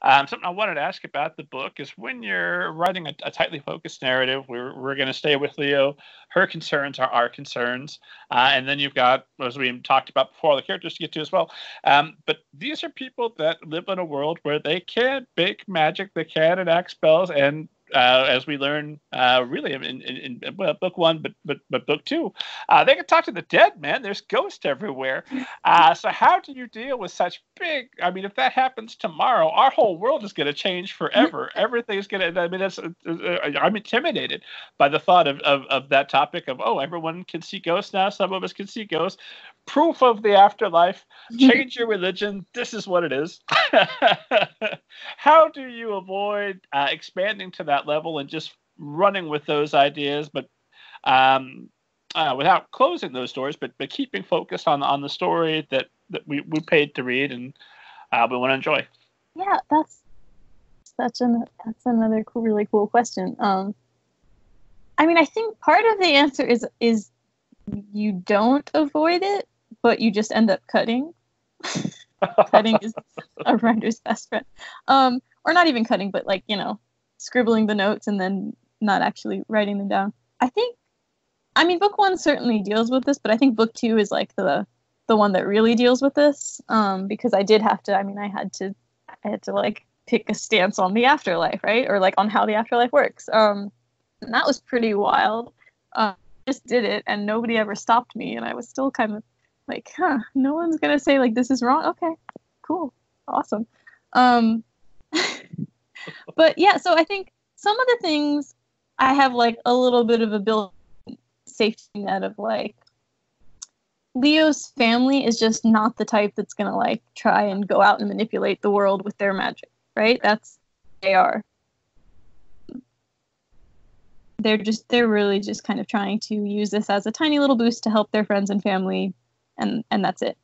Something I wanted to ask about the book is when you're writing a tightly focused narrative, we're going to stay with Leo. Her concerns are our concerns. And then you've got, as we talked about before, the characters to get to as well. But these are people that live in a world where they can make magic, they can enact spells, and as we learn, really in book one, but book two, they can talk to the dead, man. There's ghosts everywhere. So how do you deal with such big? I mean, if that happens tomorrow, our whole world is going to change forever. Everything's going to. I mean, I'm intimidated by the thought of that topic of, oh, everyone can see ghosts now. Some of us can see ghosts. Proof of the afterlife. Change your religion. This is what it is. How do you avoid expanding to that level and just running with those ideas, but without closing those doors, but keeping focused on the story that we paid to read and we want to enjoy? Yeah, that's another really cool question. I mean, I think part of the answer is you don't avoid it, but you just end up cutting. Cutting is a writer's best friend. Or not even cutting, but like, scribbling the notes and then not actually writing them down. I mean, book one certainly deals with this, but I think book two is like the one that really deals with this. Because I did have to, I had to like pick a stance on the afterlife, right? Or like on how the afterlife works. And that was pretty wild. I just did it and nobody ever stopped me. And I was still kind of like, no one's going to say like, this is wrong. Okay, cool. Awesome. But yeah, so I think some of the things I have like a little bit of a built-in safety net of like, Leo's family is just not the type that's going to like try and go out and manipulate the world with their magic, right? They are. They're really just kind of trying to use this as a tiny little boost to help their friends and family, and that's it.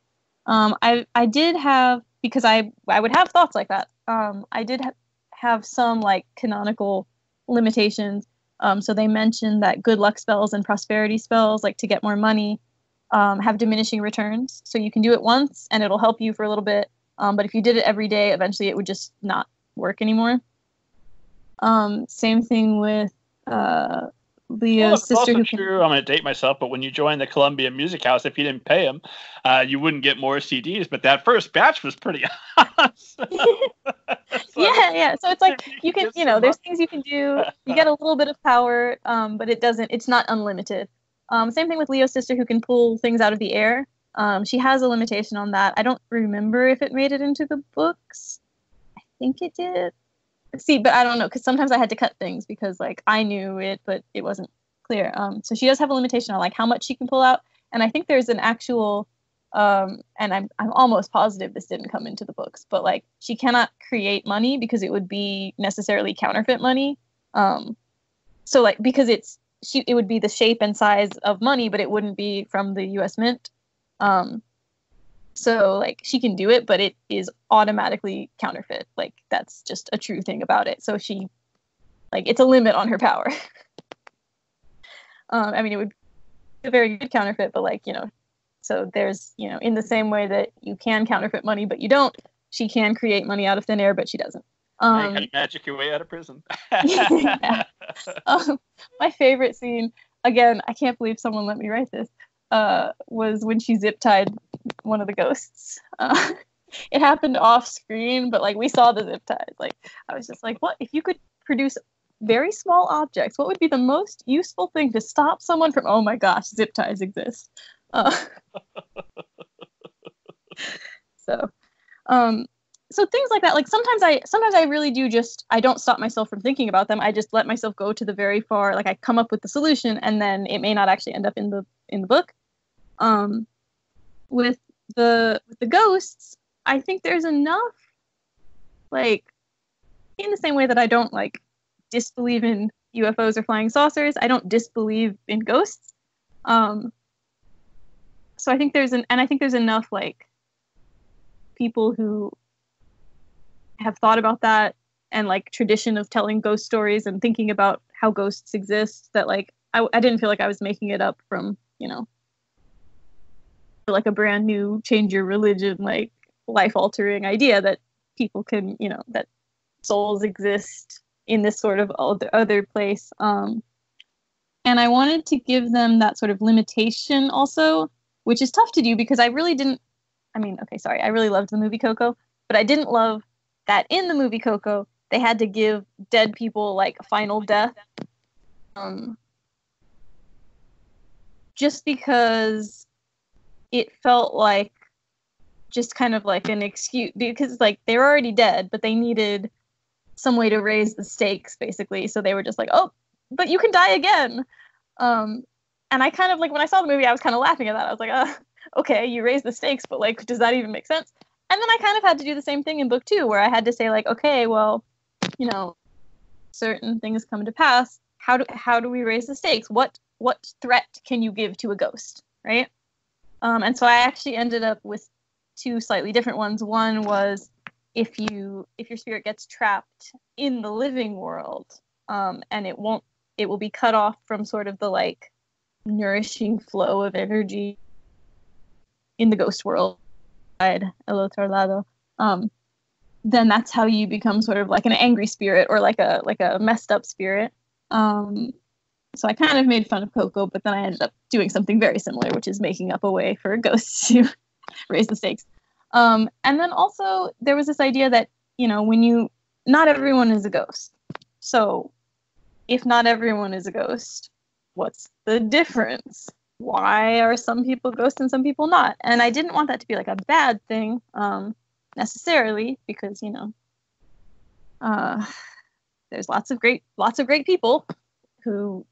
I did have, because I would have thoughts like that. I did have some like canonical limitations. So they mentioned that good luck spells and prosperity spells, like to get more money, have diminishing returns. So you can do it once and it'll help you for a little bit. But if you did it every day, eventually it would just not work anymore. Same thing with Leo's sister. Also true. I'm going to date myself, but when you joined the Columbia Music House, if you didn't pay them, you wouldn't get more CDs. But that first batch was pretty awesome. Yeah. So it's like you can, there's things you can do. You get a little bit of power, but it's not unlimited. Same thing with Leo's sister, who can pull things out of the air. She has a limitation on that. I don't remember if it made it into the books. I think it did. See, but I don't know, because sometimes I had to cut things because like I knew it, but it wasn't clear. So she does have a limitation on like how much she can pull out, and I think there's an actual, and I'm almost positive this didn't come into the books, but like she cannot create money because it would be necessarily counterfeit money. So like because it would be the shape and size of money, but it wouldn't be from the U.S. Mint. So like she can do it, but it is automatically counterfeit. Like that's just a true thing about it. So she, like, it's a limit on her power. It would be a very good counterfeit, but like, so there's, in the same way that you can counterfeit money, but you don't, she can create money out of thin air, but she doesn't. You can magic your way out of prison. Yeah. My favorite scene, again, I can't believe someone let me write this, was when she zip tied one of the ghosts. It happened off screen, but like we saw the zip ties. Like I was just like, what if you could produce very small objects? What would be the most useful thing to stop someone from? Oh my gosh, zip ties exist. So things like that. Like sometimes I really do I don't stop myself from thinking about them. I just let myself go to the very far. Like I come up with the solution, and then it may not actually end up in the book. With the ghosts, I think there's enough, like, in the same way that I don't like disbelieve in UFOs or flying saucers, I don't disbelieve in ghosts. So I think there's enough like people who have thought about that and like tradition of telling ghost stories and thinking about how ghosts exist that like I didn't feel like I was making it up from, like a brand new change your religion, like life altering idea that people can, that souls exist in this sort of other place. And I wanted to give them that sort of limitation also, which is tough to do because I really loved the movie Coco, but I didn't love that in the movie Coco, they had to give dead people like a final death. Just because it felt like just kind of like an excuse, because like they were already dead, but they needed some way to raise the stakes, basically. So they were just like, oh, but you can die again. And I kind of like, when I saw the movie, I was kind of laughing at that. I was like, okay, you raise the stakes, but like, does that even make sense? And then I kind of had to do the same thing in book 2, where I had to say like, okay, well, you know, certain things come to pass. How do we raise the stakes? What threat can you give to a ghost, right? And so I actually ended up with 2 slightly different ones. One was if your spirit gets trapped in the living world, and it will be cut off from sort of the like nourishing flow of energy in the ghost world, el otro lado. Then that's how you become sort of like an angry spirit or like a messed up spirit. So I kind of made fun of Coco, but then I ended up doing something very similar, which is making up a way for a ghost to raise the stakes. And then also there was this idea that, you know, not everyone is a ghost. So if not everyone is a ghost, what's the difference? Why are some people ghosts and some people not? And I didn't want that to be like a bad thing, necessarily, because, you know, there's lots of great people who,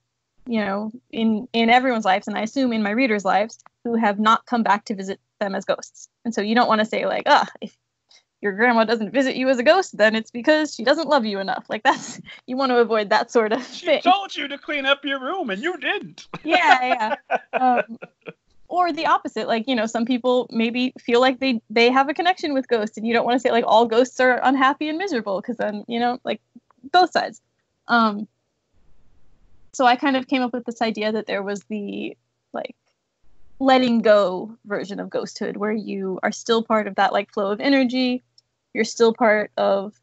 you know, in everyone's lives, and I assume in my readers' lives, who have not come back to visit them as ghosts. And so you don't want to say like, if your grandma doesn't visit you as a ghost, then it's because she doesn't love you enough. Like you want to avoid that sort of thing. She told you to clean up your room and you didn't. Yeah. Or the opposite, like, you know, some people maybe feel like they have a connection with ghosts, and you don't want to say like all ghosts are unhappy and miserable, because then, you know, like both sides. So I kind of came up with this idea that there was the like letting go version of ghosthood, where you are still part of that like flow of energy, you're still part of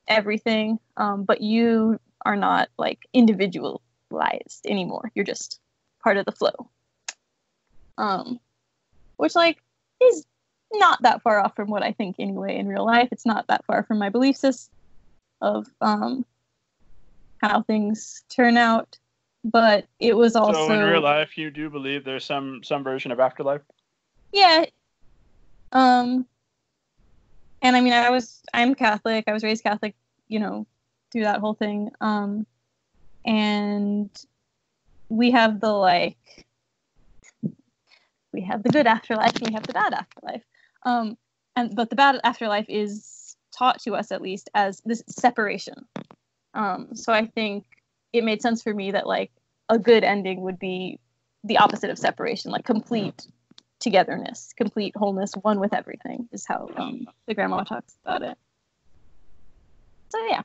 everything, but you are not like individualized anymore. You're just part of the flow. Which like is not that far off from what I think anyway in real life. It's not that far from my belief system of how things turn out. But it was also, so in real life you do believe there's some version of afterlife? Yeah. And I mean, I'm Catholic. I was raised Catholic, you know, through that whole thing. And we have the good afterlife and we have the bad afterlife. But the bad afterlife is taught to us, at least, as this separation. So I think it made sense for me that like a good ending would be the opposite of separation, like complete togetherness, complete wholeness, one with everything, is how the grandma talks about it. So yeah.